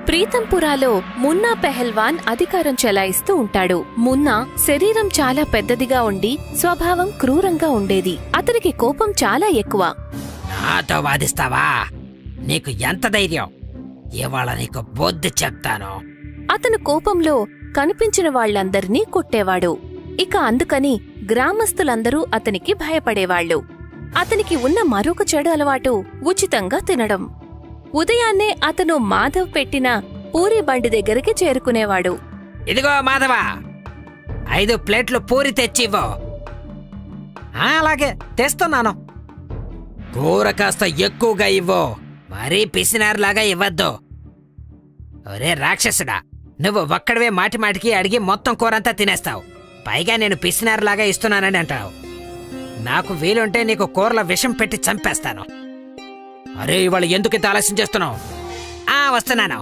ప్రీతంపురాలో మున్నా పెహల్వాన్ అధికారం చెలాయిస్తూ ఉంటాడు. మున్నా శరీరం చాలా పెద్దదిగా ఉండి స్వభావం క్రూరంగా ఉండేది. అతనికి కోపం చాలా ఎక్కువ. నాతో వాదిస్తావా? నీకు ఎంత ధైర్యం? ఇవాళ నీకు బుద్ధి చెప్తాను. అతను కోపంలో కనిపించిన వాళ్లందరినీ కొట్టేవాడు. ఇక అందుకని గ్రామస్తులందరూ అతనికి భయపడేవాళ్లు. అతనికి ఉన్న మరొక చెడు అలవాటు ఉచితంగా తినడం. ఉదయాన్నే అతను మాధవ్ పెట్టిన పూరీ బండి దగ్గరికి చేరుకునేవాడు. ఇదిగో మాధవా, 5 ప్లేట్లు పూరి తెచ్చివ్వు. అలాగే తెస్తున్నాను. కూర కాస్త ఎక్కువగా ఇవ్వు, మరీ పిసినారులాగా ఇవ్వద్దు. ఒరే రాక్షసుడా, నువ్వు ఒక్కడవే మాటిమాటికి అడిగి మొత్తం కూరంతా తినేస్తావు. పైగా నేను పిసినారులాగా ఇస్తున్నానని అంటావు. నాకు వీలుంటే నీకు కూరల విషం పెట్టి చంపేస్తాను. అరే, ఇవాళ ఎందుకింత ఆలస్యం చేస్తున్నావు? వస్తున్నాను.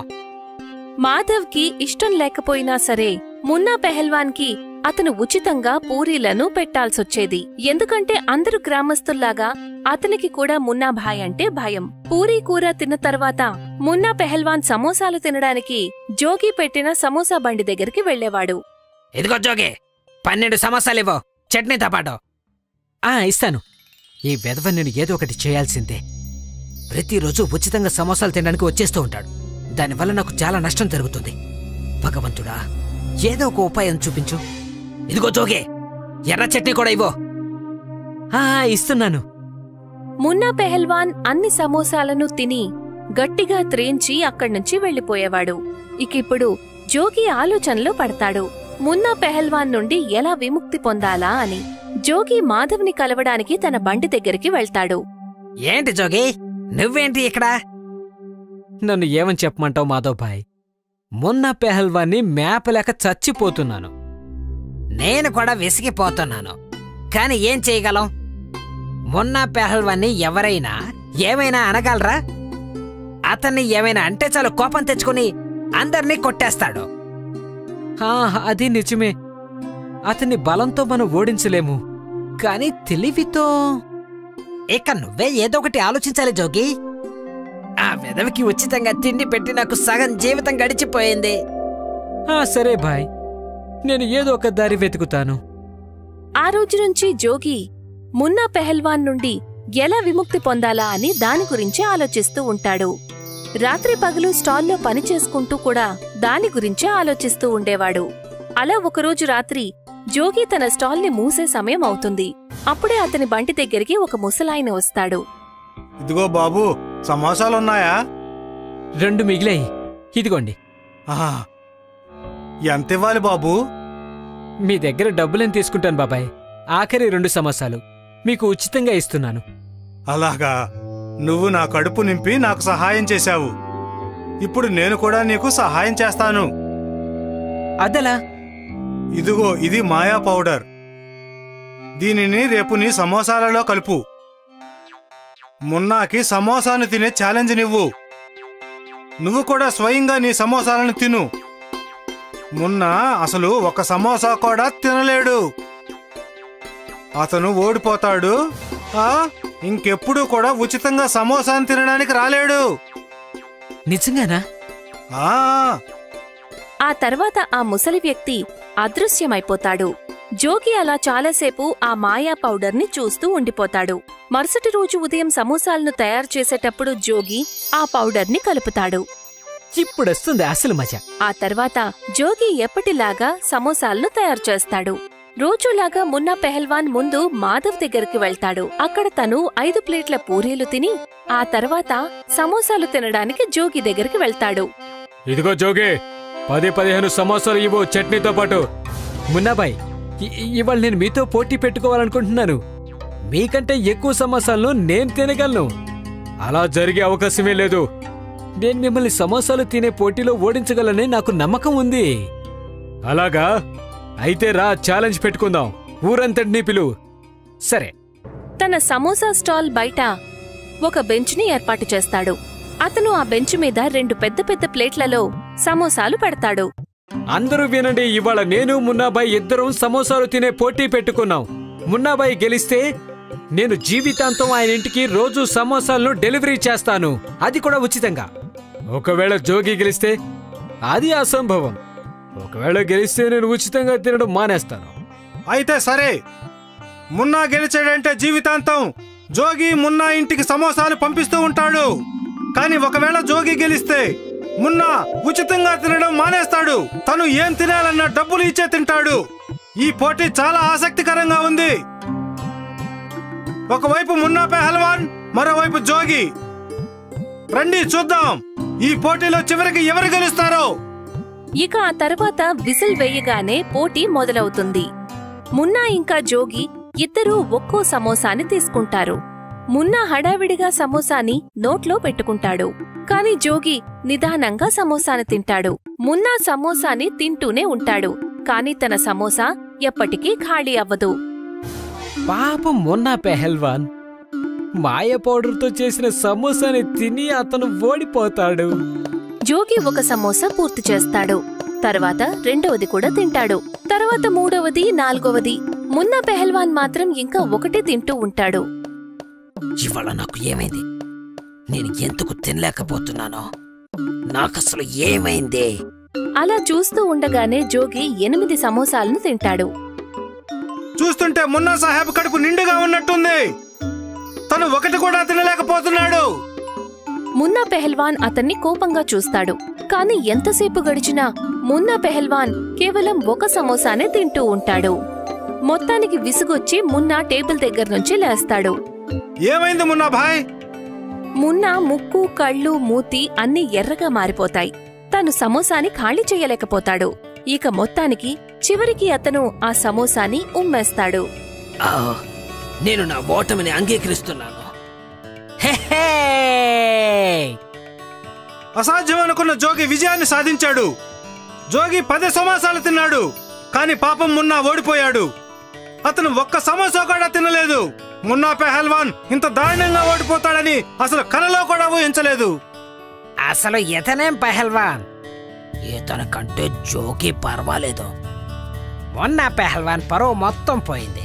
మాధవ్కి ఇష్టం లేకపోయినా సరే మున్నా పెహల్వాన్కి అతను ఉచితంగా పూరీలను పెట్టాల్సొచ్చేది. ఎందుకంటే అందరు గ్రామస్తుల్లాగా అతనికి కూడా మున్నాభాయ్ అంటే భయం. పూరీ కూర తిన్న తర్వాత మున్నా పెహల్వాన్ సమోసాలు తినడానికి జోగి పెట్టిన సమోసా బండి దగ్గరికి వెళ్లేవాడు. ఇదిగో జోగి, 12 సమోసాలివ్వు, చట్నీతో పాటు. ఇస్తాను. ఈ వెధవ నేను ఏదో ఒకటి చేయాల్సిందే. ప్రతిరోజు ఉచితంగా సమోసాలు తినడానికి వచ్చేస్తూ ఉంటాడు. దానివల్ల నాకు చాలా నష్టం జరుగుతుంది. భగవంతుడా, ఏదో ఒక ఉపాయం చూపించు. ఇదిగో జోగే, ఎర్ర చట్నీ కూడా ఇవ్వు. ఇస్తున్నాను. మున్నా పెహల్వాన్ అన్ని సమోసాలను తిని గట్టిగా త్రేంచి అక్కడ్నుంచి వెళ్లిపోయేవాడు. ఇకిప్పుడు జోగి ఆలోచనలో పడతాడు. మున్నా పెహల్వాన్ నుండి ఎలా విముక్తి పొందాలా అని. జోగి మాధవ్ని కలవడానికి తన బండి దగ్గరికి వెళ్తాడు. ఏంటి జోగి, నువ్వేంటి ఇక్కడ? నన్ను ఏమని చెప్పమంటావు మాధవ్ భాయ్? మున్నా పెహల్వాన్ని మేపలేక చచ్చిపోతున్నాను. నేను కూడా విసిగిపోతున్నాను. కాని ఏం చేయగలం? మున్నా పెహల్వాన్ని ఎవరైనా ఏమైనా అనగలరా? అతన్ని ఏమైనా అంటే చాలు కోపం తెచ్చుకుని అందర్నీ కొట్టేస్తాడు. అది నిజమే. అతన్ని బలంతో మనం ఓడించలేము, కాని తెలివితో. ఇక నువ్వే ఏదో ఒకటి ఆలోచించాలి జోగి. ఆ వెధవికి ఉచితంగా తిండి పెట్టి నాకు సగం జీవితం గడిచిపోయింది. సరే భాయ్, నేను ఏదో ఒక దారి వెతుకుతాను. ఆ రోజు నుంచి జోగి మున్నా పెహల్వాన్ నుండి ఎలా విముక్తి పొందాలా అని దాని గురించి ఆలోచిస్తూ ఉంటాడు. రాత్రి పగలు స్టాల్లో పనిచేసుకుంటూ కూడా దాని గురించే ఆలోచిస్తూ ఉండేవాడు. అలా ఒకరోజు రాత్రి జోగి తన స్టాల్ని మూసే సమయం అవుతుంది. అప్పుడే అతని బండి దగ్గరికి ఒక ముసలాయన వస్తాడు. ఇదిగో బాబూ, సమోసాలున్నాయా? 2 మిగిలాయి, ఇదిగోండి. ఎంతివ్వాలి బాబూ? మీ దగ్గర డబ్బులేం తీసుకుంటాను బాబాయ్. ఆఖరి 2 సమోసాలు మీకు ఉచితంగా ఇస్తున్నాను. అలాగా, నువ్వు నా కడుపు నింపి నాకు సహాయం చేశావు. ఇప్పుడు నేను కూడా నీకు సహాయం చేస్తాను. అదలా? ఇదిగో, ఇది మాయా పౌడర్. దీనిని రేపు నీ సమోసాలలో కలుపు. మున్నాకి సమోసాను తినే ఛాలెంజ్ నివ్వు. నువ్వు కూడా స్వయంగా నీ సమోసాలను తిను. మున్నా అసలు ఒక సమోసా కూడా తినలేడు. అతను ఓడిపోతాడు. ఇంకెప్పుడు కూడా ఉచితంగా సమోసాను తినడానికి రాలేడు. నిజంగానా? ఆ తర్వాత ఆ ముసలి వ్యక్తి అదృశ్యమైపోతాడు. జోగి అలా చాలాసేపు ఆ మాయా పౌడర్ని చూస్తూ ఉండిపోతాడు. మరుసటి రోజు ఉదయం సమోసాలను తయారు చేసేటప్పుడు జోగి ఆ పౌడర్ని కలుపుతాడు. ఇప్పుడొస్తుంది అసలు మజా. ఆ తర్వాత జోగి ఎప్పటిలాగా సమోసాలను తయారు చేస్తాడు. రోజులాగా మున్నా పెహల్వాన్ ముందు మాధవ్ దగ్గరికి వెళ్తాడు. అక్కడ తను 5 ప్లేట్ల పూరీలు తిని ఆ తర్వాత సమోసాలు తినడానికి జోగి దగ్గరికి వెళ్తాడు. ఇదిగో జోగి, 10-15 సమోసాలు ఇవ్వు, చట్నీతో పాటు. మున్నాబాయ్, ఇవాళ నేను మీతో పోటీ పెట్టుకోవాలనుకుంటున్నాను. మీకంటే ఎక్కువ సమోసాలను నేను తినగలను. అలా జరిగే అవకాశమే లేదు. నేను మిమ్మల్ని సమోసాలు తినే పోటీలో ఓడించగలనే నాకు నమ్మకం ఉంది. అలాగా? అయితే రా, ఛాలెంజ్ పెట్టుకుందాం. ఊరంతటినీ పిలువు. సరే. తన సమోసా స్టాల్ బయట ఒక బెంచ్ని ఏర్పాటు చేస్తాడు. అతను ఆ బెంచ్ మీద 2 పెద్ద పెద్ద ప్లేట్లలో సమోసాలు పెడతాడు. అందరూ వినండి, ఇవాళ నేను మున్నాబాయ్ ఇద్దరం సమోసాలు తినే పోటీ పెట్టుకున్నాం. మున్నాబాయ్ గెలిస్తే నేను జీవితాంతం ఆయన ఇంటికి రోజు సమోసాలను డెలివరీ చేస్తాను, అది కూడా ఉచితంగా. ఒకవేళ జోగి గెలిస్తే అది అసంభవం. ఒకవేళ గెలిస్తే నేను ఉచితంగా తినడం మానేస్తాను. అయితే సరే, మున్నా గెలిచాడంటే జీవితాంతం జోగి మున్నా ఇంటికి సమోసాలు పంపిస్తూ ఉంటాడు. కానీ ఒకవేళ జోగి గెలిస్తే మున్నా ఉచితంగా తినడం మానేస్తాడు. తను ఏం తినాలన్నా డబ్బులు ఇచ్చే తింటాడు. ఈ పోటీ చాలా ఆసక్తికరంగా ఉంది. ఒకవైపు మున్నా పెహల్వాన్, మరోవైపు జోగి. రండి చూద్దాం ఈ పోటీలో చివరికి ఎవరు గెలుస్తారో. ఇక ఆ తర్వాత విసిల్ వేయగానే పోటీ మొదలవుతుంది. మున్నా ఇంకా జోగి ఇద్దరూ ఒక్కో సమోసాని తీసుకుంటారు. మున్నా హడావిడిగా సమోసాని నోట్లో పెట్టుకుంటాడు. కాని జోగి నిదానంగా సమోసాని తింటాడు. మున్నా సమోసాని తింటూనే ఉంటాడు. కాని తన సమోసా ఎప్పటికీ ఖాళీ అవ్వదు. పాపం మున్నా పెహల్వాన్ మాయ పౌడర్తో చేసిన సమోసాని తిని అతను ఓడిపోతాడు. జోగి ఒక సమోసా పూర్తి చేస్తాడు. తర్వాత రెండవది కూడా తింటాడు. తర్వాత మూడవది, నాలుగవది. మున్నా పెహల్వాన్ మాత్రం ఇంకా ఒకటి తింటూ ఉంటాడు. ఇవాళ నాకు ఏమైంది? నేను ఎందుకు తినలేకపోతున్నానో? నాకసలు ఏమైంది? అలా చూస్తూ ఉండగానే జోగి 8 సమోసాలను తింటాడు. చూస్తుంటే మున్నా సాహెబ్ కడుపు నిండుగా ఉన్నట్టుంది. తను ఒకటి కూడా తినలేకపోతున్నాడు. మున్నా పెహల్వాన్ అతన్ని కోపంగా చూస్తాడు. కాని ఎంతసేపు గడిచినా మున్నా పెహల్వాన్ కేవలం ఒక సమోసానే తింటూ ఉంటాడు. మొత్తానికి విసుగొచ్చి మున్నా టేబుల్ దగ్గర నుంచి లేస్తాడు. ఏమైంది మున్నా భాయ్? మున్నా ముక్కు, కళ్ళు, మూతి అన్నీ ఎర్రగా మారిపోతాయి. తను సమోసాని ఖాళీ చెయ్యలేకపోతాడు. ఇక మొత్తానికి చివరికి అతను ఆ సమోసాని ఉమ్మేస్తాడు. నేను నా ఓటమిని అంగీకరిస్తున్నాను. అసాధ్యం అనుకున్న జోగి విజయాన్ని సాధించాడు. జోగి 10 సమోసాలు తిన్నాడు. కాని పాపం మున్నా ఓడిపోయాడు. అతను ఒక్క సమోసా కూడా తినలేదు. మున్నా పెహల్వాన్ ఇంత దారుణంగా ఓడిపోతాడని అసలు కలలో కూడా ఊహించలేదు. అసలు ఇతనేం పెహల్వాన్? ఇతని కంటే జోగి పర్వాలేదు. మున్నా పెహల్వాన్ పరువు మొత్తం పోయింది.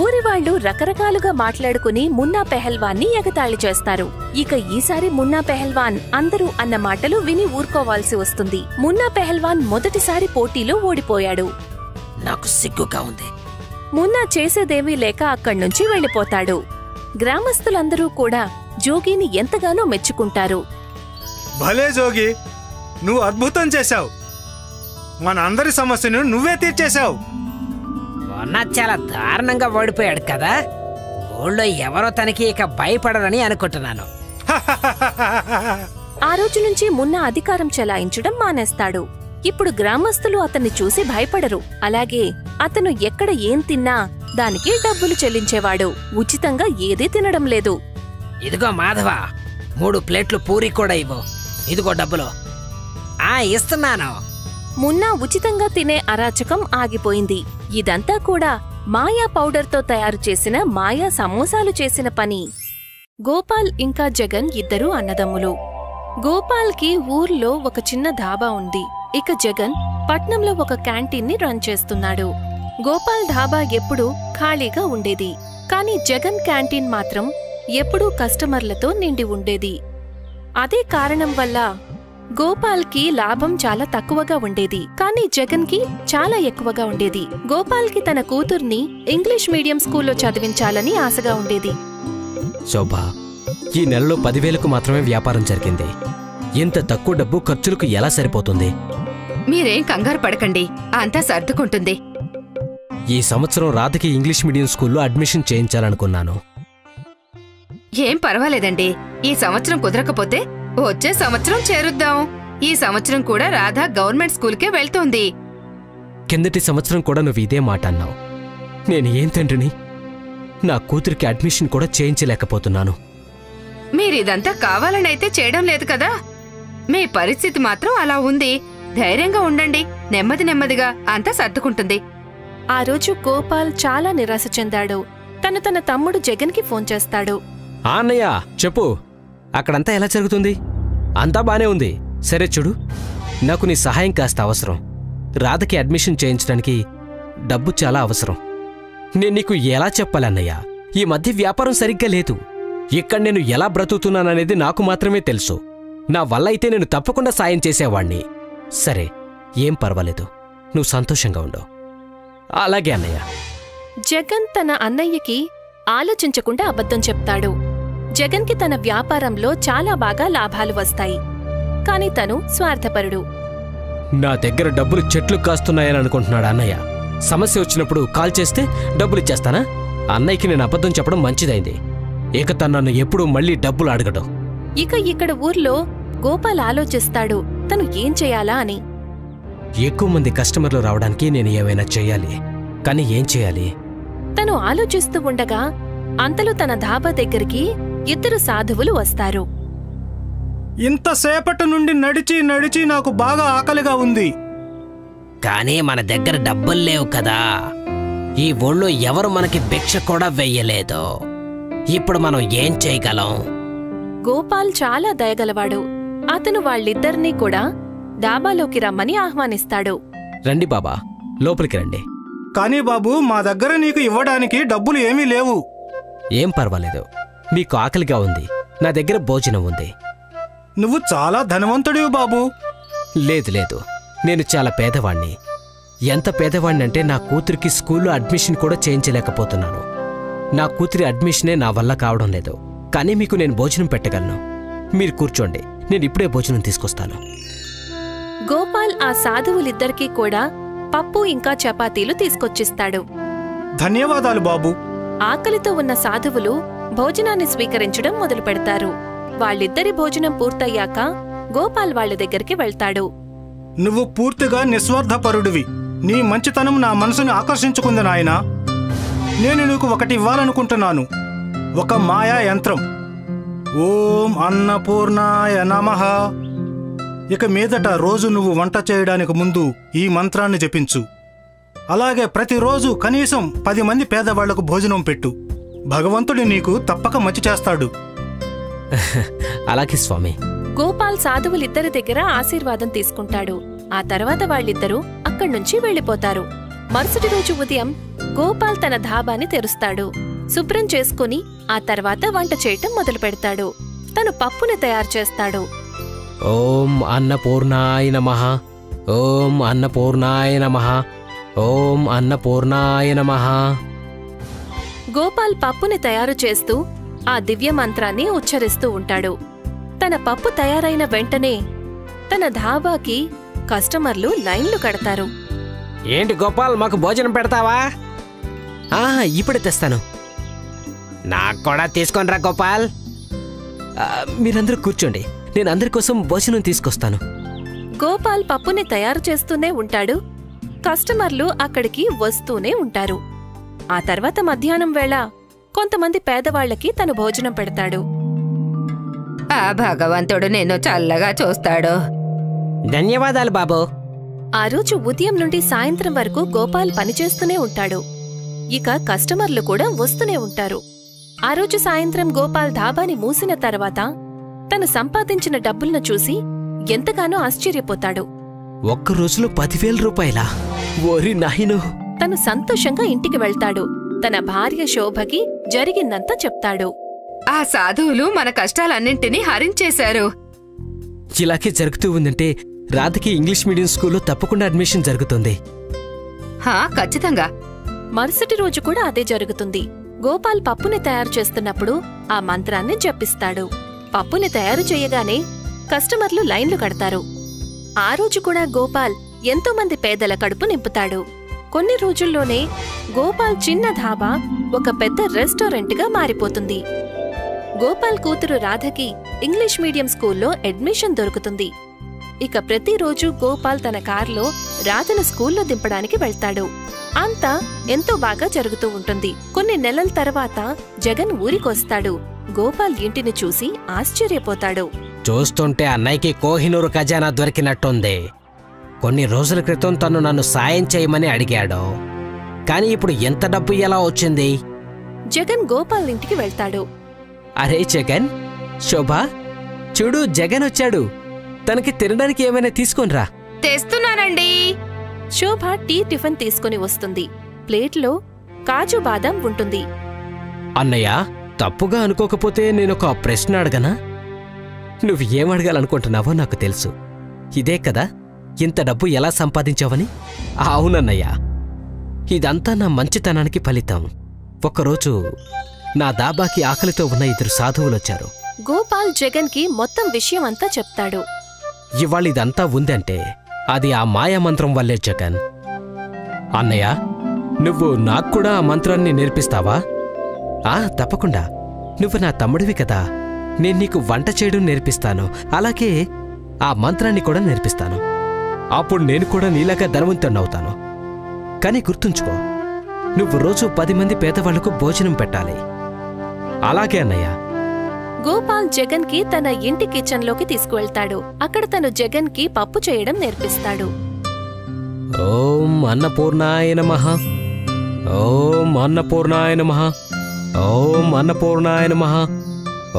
ఊరివాళ్లు రకరకాలుగా మాట్లాడుకుని మున్నా పెహల్వాన్ని ఎగతాళి చేస్తారు. ఇక ఈసారి మున్నా పెహల్వాన్ అందరూ అన్న మాటలు విని ఊరుకోవాల్సి వస్తుంది. మున్నా పెహల్వాన్ మొదటిసారి పోటీలో ఓడిపోయాడు. నాకు సిగ్గుగా ఉంది. మున్నా చేసేదేమీ లేక అక్కడ్నుంచి వెళ్లిపోతాడు. గ్రామస్తులందరూ కూడా జోగిని ఎంతగానో మెచ్చుకుంటారు. భలే జోగి, నువ్వు అద్భుతం చేశావు. మన అందరి సమస్యను నువ్వే తీర్చేశావు. మొన్న చాలా దారుణంగా ఓడిపోయాడు కదా. ఊళ్ళో ఎవరో తనకి ఇక భయపడరని అనుకుంటున్నాను. ఆ రోజు నుంచి మున్నా అధికారం చెలాయించడం మానేస్తాడు. ఇప్పుడు గ్రామస్తులు అతన్ని చూసి భయపడరు. అలాగే అతను ఎక్కడ ఏం తిన్నా దానికి డబ్బులు చెల్లించేవాడు. ఉచితంగా ఏదీ తినడం లేదు. ఇదిగో మాధవ, 3 ప్లేట్లు పూరి కూడా ఇవ్వు. ఇదిగో డబ్బులు. ఇస్తున్నాను. మున్నా ఉచితంగా తినే అరాచకం ఆగిపోయింది. ఇదంతా కూడా మాయా పౌడర్తో తయారు చేసిన మాయా సమోసాలు చేసిన పని. గోపాల్ ఇంకా జగన్ ఇద్దరూ అన్నదమ్ములు. గోపాల్కి ఊర్లో ఒక చిన్న ధాబా ఉంది. ఇక జగన్ పట్నంలో ఒక క్యాంటీన్ని రన్ చేస్తున్నాడు. గోపాల్ ధాబా ఎప్పుడూ ఖాళీగా ఉండేది. కాని జగన్ క్యాంటీన్ మాత్రం ఎప్పుడూ కస్టమర్లతో నిండి ఉండేది. అదే కారణం వల్ల గోపాల్కి లాభం చాలా తక్కువగా ఉండేది. కానీ జగన్కి చాలా ఎక్కువగా ఉండేది. గోపాల్కి తన కూతుర్ని ఇంగ్లీష్ మీడియం స్కూల్లో చదివించాలని ఆశగా ఉండేది. శోభా, ఈ నెలలో 10,000కు మాత్రమే వ్యాపారం జరిగింది. ఇంత తక్కువ డబ్బు ఖర్చులకు ఎలా సరిపోతుంది? మీరేం కంగారు పడకండి, అంతా సర్దుకుంటుంది. ఈ సంవత్సరం రాధకి ఇంగ్లీష్ మీడియం స్కూల్లో అడ్మిషన్ చేయించాలనుకున్నాను. ఏం పర్వాలేదండి. ఈ సంవత్సరం కుదరకపోతే వచ్చే సంవత్సరం చేరుద్దాం. ఈ సంవత్సరం కూడా రాధ గవర్నమెంట్ స్కూల్కే వెళ్తోంది. కిందటి సంవత్సరం కూడా నువ్వు ఇదే మాట అన్నావు. నేను ఏం తండ్రిని? నా కూతురికి అడ్మిషన్ కూడా చేయించలేకపోతున్నాను. మీరిదంతా కావాలనైతే చేయడం లేదు కదా. మీ పరిస్థితి మాత్రం అలా ఉంది. ధైర్యంగా ఉండండి. నెమ్మది నెమ్మదిగా అంతా సర్దుకుంటుంది. ఆ రోజు గోపాల్ చాలా నిరాశ చెందాడు. తన తమ్ముడు జగన్కి ఫోన్ చేస్తాడు. అన్నయ్య చెప్పు, అక్కడంతా ఎలా జరుగుతుంది? అంతా బానే ఉంది. సరే చూడు, నాకు నీ సహాయం కాస్త అవసరం. రాధకి అడ్మిషన్ చేయించడానికి డబ్బు చాలా అవసరం. నేను నీకు ఎలా చెప్పాలన్నయ్య? ఈ మధ్య వ్యాపారం సరిగ్గా లేదు. ఇక్కడ నేను ఎలా బ్రతుకుతున్నాననేది నాకు మాత్రమే తెలుసు. నా వల్ల అయితే నేను తప్పకుండా సాయం చేసేవాణ్ణి. సరే, ఏం పర్వాలేదు, నువ్వు సంతోషంగా ఉండవు. అలాగే అన్నయ్య. జగన్ తన అన్నయ్యకి ఆలోచించకుండా అబద్ధం చెప్తాడు. జగన్కి తన వ్యాపారంలో చాలా బాగా లాభాలు వస్తాయి. కాని తను స్వార్థపరుడు. నా దగ్గర డబ్బులు చెట్లు కాస్తున్నాయని అనుకుంటున్నాడు అన్నయ్య. సమస్య వచ్చినప్పుడు కాల్ చేస్తే డబ్బులిచ్చేస్తానా? అన్నయ్యకి నేను అబద్ధం చెప్పడం మంచిదైంది. ఇక తను నన్ను ఎప్పుడూ మళ్ళీ డబ్బులు అడగడం. ఇక ఇక్కడ ఊర్లో గోపాల్ ఆలోచిస్తాడు తను ఏం చెయ్యాలా అని. ఎక్కువ మంది కస్టమర్లు రావడానికి నేను ఏమైనా చెయ్యాలి. కానీ ఏం చెయ్యాలి? తను ఆలోచిస్తూ ఉండగా అంతలో తన ధాబా దగ్గరికి 2 సాధువులు వస్తారు. ఇంతసేపటి నుండి నడిచి నడిచి నాకు బాగా ఆకలిగా ఉంది. కానీ మన దగ్గర డబ్బులు లేవు కదా. ఈ ఊళ్ళో ఎవరు మనకి భిక్ష కూడా వెయ్యలేదు. ఇప్పుడు మనం ఏం చేయగలం? గోపాల్ చాలా దయగలవాడు. అతను వాళ్ళిద్దరినీ కూడా డాబాలోకి రమ్మని ఆహ్వానిస్తాడు. రండి బాబా, లోపలికి రండి. కానీ బాబు, మా దగ్గర నీకు ఇవ్వడానికి డబ్బులు ఏమీ లేవు. ఏం పర్వాలేదు, మీకు ఆకలిగా ఉంది, నా దగ్గర భోజనం ఉంది. నువ్వు చాలా ధనవంతుడివి బాబు. లేదు లేదు, నేను చాలా పేదవాణ్ణి. ఎంత పేదవాణ్ణంటే నా కూతురికి స్కూల్లో అడ్మిషన్ కూడా చేయించలేకపోతున్నాను. నా కూతురి అడ్మిషనే నా వల్ల కావడం లేదు. కానీ మీకు నేను భోజనం పెట్టగలను. మీరు కూర్చోండి, నేను ఇప్పుడే భోజనం తీసుకొస్తాను. గోపాల్ ఆ సాధువులిద్దరికీ కూడా పప్పు ఇంకా చపాతీలు తీసుకొచ్చిస్తాడు. ధన్యవాదాలు బాబు. ఆకలితో ఉన్న సాధువులు భోజనాన్ని స్వీకరించడం మొదలుపెడతారు. వాళ్ళిద్దరి భోజనం పూర్తయ్యాక గోపాల్ వాళ్ళ దగ్గరికి వెళ్తాడు. నువ్వు పూర్తిగా నిస్వార్థపరుడివి. నీ మంచితనం నా మనసుని ఆకర్షించుకుంది నాయనా. నేను నీకు ఒకటి ఇవ్వాలనుకుంటున్నాను, ఒక మాయా యంత్రం. ఓం అన్నపూర్ణాయ నమః. ఇక మీదట రోజు నువ్వు వంట చేయడానికి ముందు ఈ మంత్రాన్ని జపించు. అలాగే ప్రతిరోజు కనీసం 10 మంది పేదవాళ్లకు భోజనం పెట్టు. భగవంతుడు నీకు తప్పక మంచి చేస్తాడు. అలాగే స్వామి. గోపాల్ సాధువులిద్దరి దగ్గర ఆశీర్వాదం తీసుకుంటాడు. ఆ తర్వాత వాళ్ళిద్దరూ అక్కడ్నుంచి వెళ్ళిపోతారు. మరుసటి రోజు ఉదయం గోపాల్ తన ధాబాని తెరుస్తాడు. శుభ్రం చేసుకుని ఆ తర్వాత వంట చేయటం మొదలు పెడతాడు. తను పప్పుని తయారు చేస్తాడు. ఓం అన్నపూర్ణాయ నమః, ఓం అన్నపూర్ణాయ నమః, ఓం అన్నపూర్ణాయ నమః. గోపాల్ పప్పుని తయారు చేస్తూ ఆ దివ్య మంత్రాన్ని ఉచ్చరిస్తూ ఉంటాడు. తన పప్పు తయారైన వెంటనే తన ధాబాకి కస్టమర్లు లైన్లు కడతారు. ఏంటి గోపాల్, మాకు భోజనం పెడతావా? ఇప్పుడే తెస్తాను. నాకు కూడా తీసుకొనిరా గోపాల్. మీరందరూ కూర్చోండి, నేను అందరి కోసం భోజనం తీసుకొస్తాను. గోపాల్ పప్పుని తయారు చేస్తూనే ఉంటాడు. కస్టమర్లు అక్కడికి వస్తూనే ఉంటారు. ఆ తర్వాత మధ్యాహ్నం వేళ కొంతమంది పేదవాళ్లకి తను భోజనం పెడతాడు. ఆ భగవంతుడు నిన్ను చల్లగా చూస్తాడు. ధన్యవాదాలు బాబు. ఆ రోజు ఉదయం నుండి సాయంత్రం వరకు గోపాల్ పనిచేస్తూనే ఉంటాడు. ఇక కస్టమర్లు కూడా వస్తూనే ఉంటారు. ఆ రోజు సాయంత్రం గోపాల్ ధాబాని మూసిన తర్వాత తను సంపాదించిన డబ్బులను చూసి ఎంతగానో ఆశ్చర్యపోతాడు. ఒక్క రోజులో 10,000 రూపాయలా? ఓరి నాయనో! తను సంతోషంగా ఇంటికి వెళ్తాడు. తన భార్య శోభకి జరిగిందంతా చెప్తాడు. ఆ సాధువులు మన కష్టాలన్నింటినీ హరించేశారు. ఇలాగే జరుగుతూ ఉందంటే రాధకి ఇంగ్లీష్ మీడియం స్కూల్లో తప్పకుండా అడ్మిషన్ జరుగుతుంది. ఖచ్చితంగా. మరుసటి రోజు కూడా అదే జరుగుతుంది. గోపాల్ పప్పుని తయారు చేస్తున్నప్పుడు ఆ మంత్రాన్ని జపిస్తాడు. పప్పుని తయారు చేయగానే కస్టమర్లు లైన్లు కడతారు. ఆ రోజు కూడా గోపాల్ ఎంతో మంది పేదల కడుపు నింపుతాడు. కొన్ని రోజుల్లోనే గోపాల్ చిన్న ధాబా ఒక పెద్ద రెస్టారెంట్గా మారిపోతుంది. గోపాల్ కూతురు రాధకి ఇంగ్లీష్ మీడియం స్కూల్లో అడ్మిషన్ దొరుకుతుంది. ఇక ప్రతిరోజు గోపాల్ తన కార్లో రాధను స్కూల్లో దింపడానికి వెళ్తాడు. అంతా ఎంతో బాగా జరుగుతూ ఉంటుంది. కొన్ని నెలల తర్వాత జగన్ ఊరికొస్తాడు. గోపాల్ ఇంటిని చూసి ఆశ్చర్యపోతాడు. చూస్తుంటే అన్నయ్యకి కోహినూరు ఖజానా దొరికినట్టుంది. కొన్ని రోజుల క్రితం తను నన్ను సాయం చేయమని అడిగాడు. కానీ ఇప్పుడు ఎంత డబ్బు ఎలా వచ్చింది? జగన్ గోపాల్ ఇంటికి వెళ్తాడు. అరే జగన్, శోభ, చూడు జగన్ వచ్చాడు. తనకి తినడానికి ఏమైనా తీసుకొనిరా. తెస్తున్నానండి. శోభ టీ టిఫిన్ తీసుకుని వస్తుంది. ప్లేట్లో కాజు బాదం ఉంటుంది. అన్నయ్య, తప్పుగా అనుకోకపోతే నేనొక ప్రశ్న అడగనా? నువ్వు ఏమడగాలనుకుంటున్నావో నాకు తెలుసు. ఇదే కదా ఇంత డబ్బు ఎలా సంపాదించావని? అవునన్నయ్య, ఇదంతా నా మంచితనానికి ఫలితం. ఒకరోజు నా దాబాకి ఆకలితో ఉన్న 2 సాధువులొచ్చారు. గోపాల్ జగన్ కి మొత్తం విషయం అంతా చెప్తాడు. ఇవాళ ఇదంతా ఉందంటే అది ఆ మాయామంత్రం వల్లే జగన్. అన్నయ్య, నువ్వు నాక్కూడా ఆ మంత్రాన్ని నేర్పిస్తావా? తప్పకుండా. నువ్వు నా తమ్ముడివి కదా, నేను నీకు వంట చేయడం నేర్పిస్తాను, అలాగే ఆ మంత్రాన్ని కూడా నేర్పిస్తాను. అప్పుడు నేను కూడా నీలాగా ధనవంతుడినవుతాను. కానీ గుర్తుంచుకో, నువ్వు రోజు 10 మంది పేదవాళ్లకు భోజనం పెట్టాలి. అలాగే అన్నయ్య. గోపాల్ జగన్ కి తన ఇంటి కిచెన్ లోకి తీసుకువెళ్తాడు. అక్కడ తను జగన్ కి పప్పు చేయడం నేర్పిస్తాడు. ఓం అన్నపూర్ణాయ నమః, ఓం అన్నపూర్ణాయ నమః, ఓం అన్నపూర్ణాయ నమః,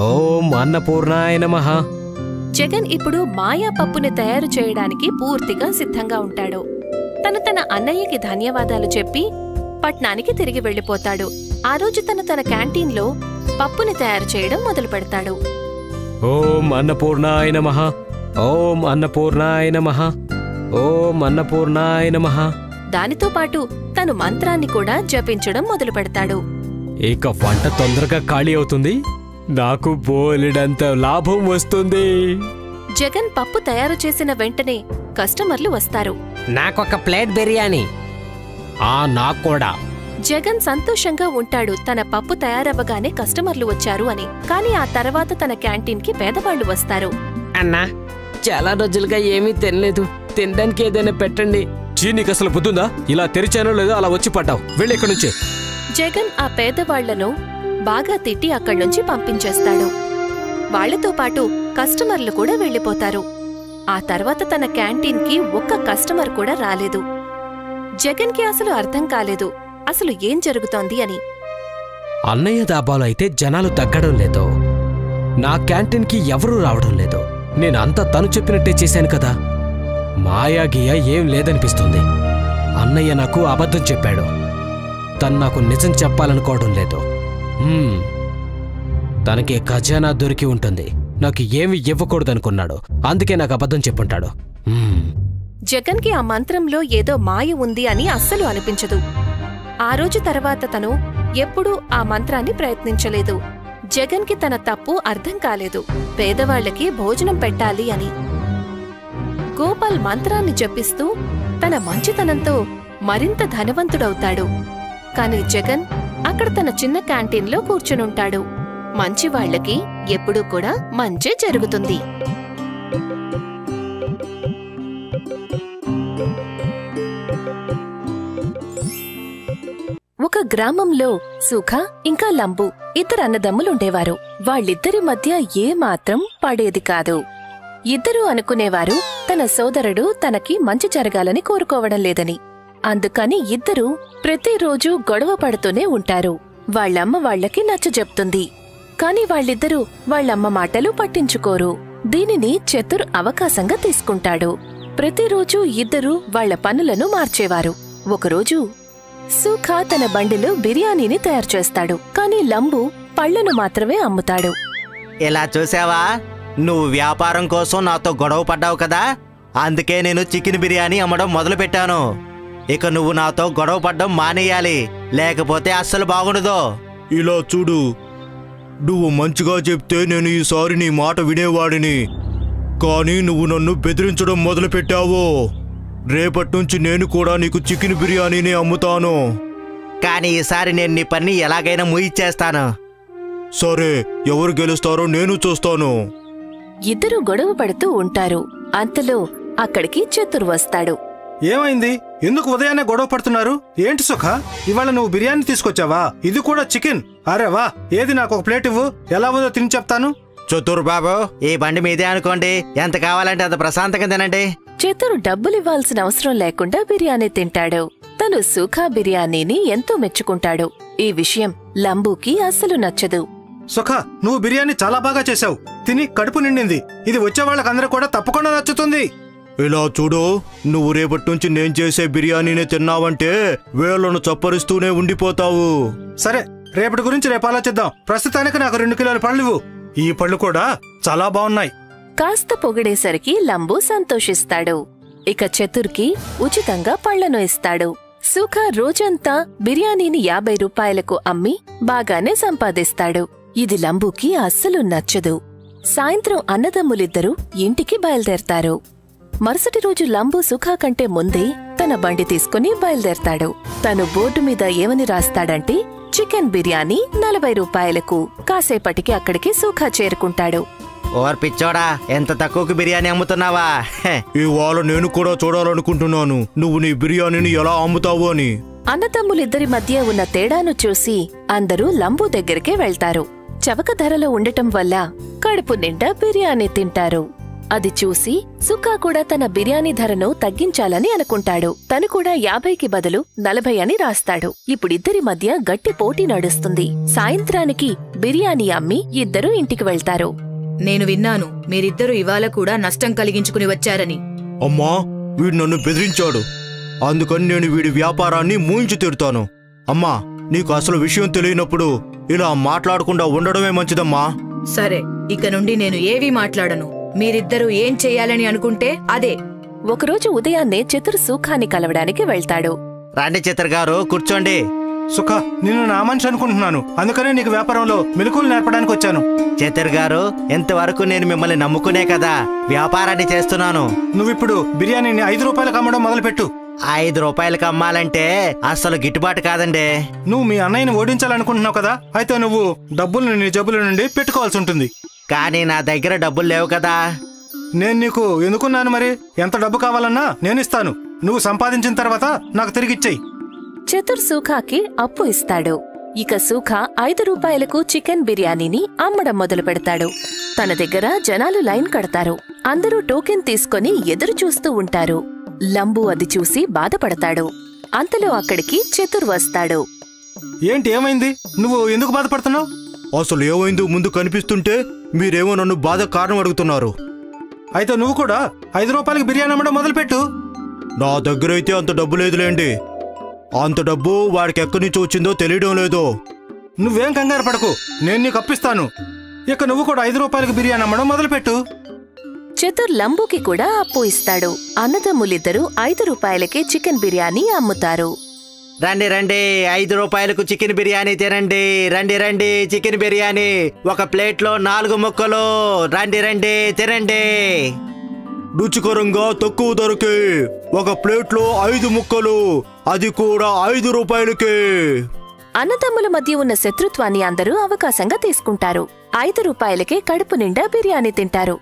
ఓం అన్నపూర్ణాయ నమః. జగన్ ఇప్పుడు మాయా పప్పుని తయారు చేయడానికి పూర్తిగా సిద్ధంగా ఉంటాడు. తను తన అన్నయ్యకి ధన్యవాదాలు చెప్పి పట్నానికి తిరిగి వెళ్లిపోతాడు. ఆ రోజు తన క్యాంటీన్లో పప్పుని తయారు చేయడం మొదలు పెడతాడు. ఓం అన్నపూర్ణాయ నమః, ఓం అన్నపూర్ణాయ నమః, ఓం అన్నపూర్ణాయ నమః. దానితో పాటు తను మంత్రాన్ని కూడా జపించడం మొదలు పెడతాడు. ఇక వంట తొందరగా ఖాళీ అవుతుంది, నాకు బోలెడంత లాభం వస్తుంది. జగన్ పప్పు తయారు చేసిన వెంటనే కస్టమర్లు వస్తారు. నాకొక ప్లేట్ బిర్యానీ. నాక్కూడా. జగన్ సంతోషంగా ఉంటాడు తన పప్పు తయారవ్వగానే కస్టమర్లు వచ్చారు అని. కానీ ఆ తర్వాత తన క్యాంటీన్కి పేదవాళ్లు వస్తారు. అన్నా, చాలా రోజులుగా ఏమీ తినలేదు, తినడానికి ఏదైనా పెట్టండి. నీకు అసలు బుద్ధుందా? ఇలా తెరిచానో లేదో అలా వచ్చి పడ్డావు, వెళ్ళి ఇక్కడి నుంచి. జగన్ ఆ పేదవాళ్లను బాగా తిట్టి అక్కడ్నుంచి పంపించేస్తాడు. వాళ్లతో పాటు కస్టమర్లు కూడా వెళ్లిపోతారు. ఆ తర్వాత తన క్యాంటీన్కి ఒక్క కస్టమర్ కూడా రాలేదు. జగన్కి అసలు అర్థం కాలేదు అసలు ఏం జరుగుతోంది అని. అన్నయ్య దాబాలో అయితే జనాలు తగ్గడం లేదు, నా క్యాంటీన్కి ఎవరూ రావడం లేదు. నేనంతా తను చెప్పినట్టే చేశాను కదా. మాయాగియ ఏం లేదనిపిస్తుంది. అన్నయ్య నాకు అబద్ధం చెప్పాడు, తను నాకు నిజం చెప్పాలనుకోవడం లేదు. తనకి ఖజానా దొరికి ఉంటుంది, నాకు ఏమి ఇవ్వకూడదనుకున్నాడు, అందుకే నాకు అబద్ధం చెప్పుంటాడు. జగన్కి ఆ మంత్రంలో ఏదో మాయ ఉంది అని అస్సలు అనిపించదు. ఆ రోజు తర్వాత తను ఎప్పుడూ ఆ మంత్రాన్ని ప్రయత్నించలేదు. జగన్కి తన తప్పు అర్థం కాలేదు, పేదవాళ్లకి భోజనం పెట్టాలి అని. గోపాల్ మంత్రాన్ని జపిస్తూ తన మంచితనంతో మరింత ధనవంతుడవుతాడు. కాని జగన్ అక్కడ తన చిన్న క్యాంటీన్లో కూర్చునుంటాడు. మంచివాళ్లకి ఎప్పుడూ కూడా మంచే జరుగుతుంది. ఒక గ్రామంలో సుఖ ఇంకా లంబు ఇద్దరు అన్నదమ్ములుండేవారు. వాళ్ళిద్దరి మధ్య ఏమాత్రం పడేది కాదు. ఇద్దరూ అనుకునేవారు తన సోదరుడు తనకి మంచి జరగాలని కోరుకోవడం లేదని. అందుకని ఇద్దరూ ప్రతిరోజూ గొడవ పడుతూనే ఉంటారు. వాళ్ళమ్మ వాళ్లకి నచ్చజెప్తుంది, కాని వాళ్ళిద్దరూ వాళ్ళమ్మ మాటలు పట్టించుకోరు. దీనిని చతుర్ అవకాశంగా తీసుకుంటాడు. ప్రతిరోజూ ఇద్దరూ వాళ్ల పనులను మార్చేవారు. ఒకరోజు సుఖ తన బండిలో బిర్యానీని తయారు చేస్తాడు, కాని లంబు పళ్లను మాత్రమే అమ్ముతాడు. ఇలా చూసావా, నువ్వు వ్యాపారం కోసం నాతో గొడవ పడ్డావు కదా, అందుకే నేను చికెన్ బిర్యానీ అమ్మడం మొదలుపెట్టాను. ఇక నువ్వు నాతో గొడవ పడ్డం మానేయాలి, లేకపోతే అస్సలు బాగుండదు. ఇలా చూడు, నువ్వు మంచిగా చెప్తే నేను ఈసారి నీ మాట వినేవాడిని, కానీ నువ్వు నన్ను బెదిరించడం మొదలుపెట్టావు. రేపట్నుంచి నేను కూడా నీకు చికెన్ బిర్యానీని అమ్ముతాను. కానీ ఈసారి నేను నీ పని ఎలాగైనా ముయిచ్చేస్తాను. సరే, ఎవరు గెలుస్తారో నేను చూస్తాను. ఇద్దరూ గొడవ పడుతూ ఉంటారు. అంతలో అక్కడికి చతుర్ వస్తాడు. ఏమైంది? ఎందుకు ఉదయాన్నే గొడవ పడుతున్నారు? ఏంటి సుఖ, ఇవాళ నువ్వు బిర్యానీ తీసుకొచ్చావా? ఇది కూడా చికెన్? అరే వా, ఏది నాకు ఒక ప్లేట్ ఇవ్వు, ఎలా ఉందో తిని చెప్తాను. చతుర్ బాబు, ఈ బండి మీదే అనుకోండి, ఎంత కావాలంటే అంత ప్రశాంతంగా తినండి. చతుర్ డబ్బులివ్వాల్సిన అవసరం లేకుండా బిర్యానీ తింటాడు. తను సుఖ బిర్యానీని ఎంతో మెచ్చుకుంటాడు. ఈ విషయం లంబూకి అస్సలు నచ్చదు. సుఖ, నువ్వు బిర్యానీ చాలా బాగా చేశావు, తిని కడుపు నిండింది. ఇది వచ్చే వాళ్ళకందరూ కూడా తప్పకుండా నచ్చుతుంది. ఇలా చూడు, నువ్వు రేపటి నుంచి నేను చేసే బిర్యానీనే తిన్నావంటే వేళ్లను చప్పరిస్తూనే ఉండిపోతావు. సరే, రేపటి గురించి రేపు ఆలోచిద్దాం. ప్రస్తుతానికి నాకు 2 కిలోల పళ్ళు. ఈ పళ్ళు కూడా చాలా బాగున్నాయి. కాస్త పొగిడేసరికి లంబు సంతోషిస్తాడు. ఇక చతుర్కి ఉచితంగా పళ్లను ఇస్తాడు. సుఖ రోజంతా బిర్యానీని 50 రూపాయలకు అమ్మి బాగానే సంపాదిస్తాడు. ఇది లంబుకి అస్సలు నచ్చదు. సాయంత్రం అన్నదమ్ములిద్దరూ ఇంటికి బయలుదేరతారు. మరుసటి రోజు లంబు సుఖ కంటే ముందే తన బండి తీసుకుని బయలుదేరతాడు. తను బోర్డు మీద ఏమని రాస్తాడంటే చికెన్ బిర్యానీ 40 రూపాయలకు. కాసేపటికి అక్కడికి సుఖ చేరుకుంటాడు. ఓర్ పిచ్చోడా, ఎంత తక్కువకి బిర్యానీ అమ్ముతున్నావా? ఇవాళ నేను కూడా చూడాలనుకుంటున్నాను నువ్వు నీ బిర్యానీని ఎలా అమ్ముతావు అని. అన్నదమ్ములిద్దరి మధ్య ఉన్న తేడాను చూసి అందరూ లంబు దగ్గరికే వెళ్తారు. చవక ధరలో ఉండటం వల్ల కడుపు నిండా బిర్యానీ తింటారు. అది చూసి సుఖ కూడా తన బిర్యానీ ధరను తగ్గించాలని అనుకుంటాడు. తను కూడా 50కి బదులు 40 అని రాస్తాడు. ఇప్పుడిద్దరి మధ్య గట్టి పోటీ నడుస్తుంది. సాయంత్రానికి బిర్యానీ అమ్మి ఇద్దరూ ఇంటికి వెళ్తారు. నేను విన్నాను మీరిద్దరూ ఇవాళ కూడా నష్టం కలిగించుకుని వచ్చారని. అమ్మా, వీడు నన్ను బెదిరించాడు. అందుకని నేను వీడి వ్యాపారాన్ని మూయించి తీరుతాను. అమ్మా, నీకు అసలు విషయం తెలియనప్పుడు ఇలా మాట్లాడకుండా ఉండడమే మంచిదమ్మా. సరే, ఇక నుండి నేను ఏవీ మాట్లాడను. మీరిద్దరూ ఏం చెయ్యాలని అనుకుంటే అదే. ఒకరోజు ఉదయాన్నే చతుర్ సుఖాన్ని కలవడానికి వెళ్తాడు. రండి చిత్ర గారు, కూర్చోండి. సుఖ, నిన్ను నా మనిషి అనుకుంటున్నాను. అందుకనే నీకు వ్యాపారంలో మెలకువలు నేర్పడానికి వచ్చాను. చిత్ర గారు, ఇంతవరకు నేను మిమ్మల్ని నమ్ముకునే కదా వ్యాపారాన్ని చేస్తున్నాను. నువ్విప్పుడు బిర్యానీని 5 రూపాయలకు అమ్మడం మొదలుపెట్టు. 5 రూపాయలకు అమ్మాలంటే అస్సలు గిట్టుబాటు కాదండి. నువ్వు మీ అన్నయ్యని ఓడించాలనుకుంటున్నావు కదా, అయితే నువ్వు డబ్బుల్ని నీ జబ్బుల నుండి పెట్టుకోవాల్సి ఉంటుంది. కానీ నా దగ్గర డబ్బులు లేవు కదా. నేను నీకు ఎందుకున్నాను మరి? ఎంత డబ్బు కావాలన్నా నేనిస్తాను. నువ్వు సంపాదించిన తర్వాత నాకు తిరిగిచ్చేయి. చతుర్ సూఖాకి అప్పు ఇస్తాడు. ఇక సూఖ 5 రూపాయలకు చికెన్ బిర్యానీని అమ్మడం మొదలు పెడతాడు. తన దగ్గర జనాలు లైన్ కడతారు. అందరూ టోకెన్ తీసుకుని ఎదురు చూస్తూ ఉంటారు. లంబు అది చూసి బాధపడతాడు. అంతలో అక్కడికి చతుర్ వస్తాడు. ఏంటి, ఏమైంది? నువ్వు ఎందుకు బాధపడుతున్నావు? అసలు ఏమైందో ముందు కనిపిస్తుంటే మీరేమో నన్ను బాధ కారణం అడుగుతున్నారు. అయితే నువ్వు కూడా 5 రూపాయలకి బిర్యానీ అమ్మడం మొదలుపెట్టు. నా దగ్గర అయితే అంత డబ్బు లేదులేండి. అంత డబ్బు వాడికి ఎక్కడి నుంచి వచ్చిందో తెలియడం లేదు. నువ్వేం కంగారు పడకు, నేను నీకు అప్పిస్తాను. ఇక నువ్వు కూడా 5 రూపాయలకి బిర్యానీ అమ్మడం మొదలుపెట్టు. చతుర్ లంబుకి కూడా అప్పు ఇస్తాడు. అన్నదమ్ములిద్దరూ 5 రూపాయలకే చికెన్ బిర్యానీ అమ్ముతారు. రండి రండి, 5 రూపాయలకు చికెన్ బిర్యానీ తినండి. రండి రండి, చికెన్ బిర్యానీ ఒక ప్లేట్లో 4 ముక్కలు. రండి రండి, తినండి. రుచికరంగా తక్కువ ధరకే ఒక ప్లేట్లో 5 ముక్కలు, అది కూడా 5 రూపాయలకే. అన్నదమ్ముల మధ్య ఉన్న శత్రుత్వాన్ని అందరూ అవకాశంగా తీసుకుంటారు. 5 రూపాయలకే కడుపు నిండా బిర్యానీ తింటారు.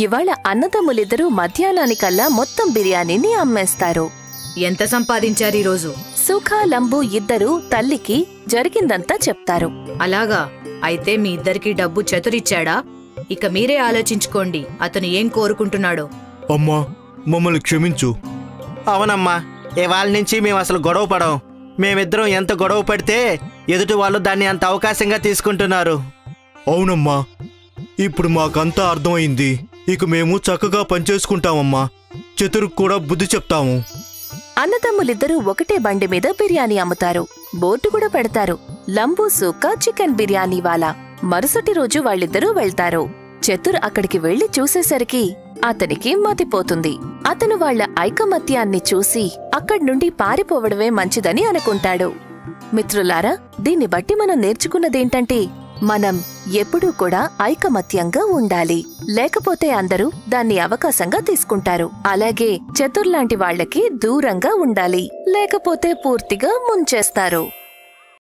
ఇవాళ అన్నదమ్ములిద్దరూ మధ్యాహ్నానికల్లా మొత్తం బిర్యానీని అమ్మేస్తారు. ఎంత సంపాదించారు ఈరోజు? సుఖ, లంబు ఇద్దరూ తల్లికి జరిగిందంతా చెప్తారు. అలాగా? అయితే మీ ఇద్దరికీ డబ్బు చతురిచ్చాడా? ఇక మీరే ఆలోచించుకోండి అతను ఏం కోరుకుంటున్నాడో. అమ్మా, మమ్మల్ని క్షమించు. అవునమ్మా, ఇవాళ నుంచి మేము అసలు గొడవ పడం. మేమిద్దరం ఎంత గొడవ పడితే ఎదుటి వాళ్ళు దాన్ని అంత అవకాశంగా తీసుకుంటున్నారు. అవునమ్మా, ఇప్పుడు మాకంతా అర్థమైంది. ఇక మేము చక్కగా పనిచేసుకుంటామమ్మా. చతురుకు కూడా బుద్ధి చెప్తాము. అన్నదమ్ములిద్దరూ ఒకటే బండి మీద బిర్యానీ అమ్ముతారు. బోర్డు కూడా పెడతారు, లంబు సుఖ చికెన్ బిర్యానీ వాలా. మరుసటి రోజు వాళ్ళిద్దరూ వెళ్తారు. చతుర్ అక్కడికి వెళ్లి చూసేసరికి అతనికి మతిపోతుంది. అతను వాళ్ల ఐకమత్యాన్ని చూసి అక్కడ్నుండి పారిపోవడమే మంచిదని అనుకుంటాడు. మిత్రులారా, దీన్ని బట్టి మనం నేర్చుకున్నదేంటంటే మనం ఎప్పుడూ కూడా ఐకమత్యంగా ఉండాలి. లేకపోతే అందరూ దాన్ని అవకాశంగా తీసుకుంటారు. అలాగే చతుర్ లాంటి వాళ్లకి దూరంగా ఉండాలి, లేకపోతే పూర్తిగా ముంచేస్తారు.